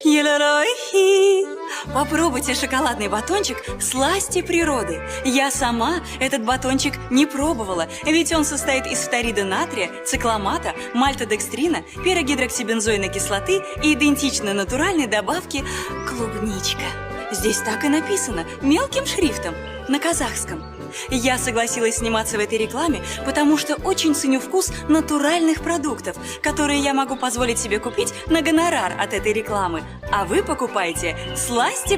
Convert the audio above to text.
Елеройхи! Попробуйте шоколадный батончик «Сласти природы». Я сама этот батончик не пробовала, ведь он состоит из фторида натрия, цикламата, мальтодекстрина, пирогидроксибензойной кислоты и идентичной натуральной добавки клубничка. Здесь так и написано, мелким шрифтом, на казахском. Я согласилась сниматься в этой рекламе, потому что очень ценю вкус натуральных продуктов, которые я могу позволить себе купить на гонорар от этой рекламы. А вы покупаете «Сласти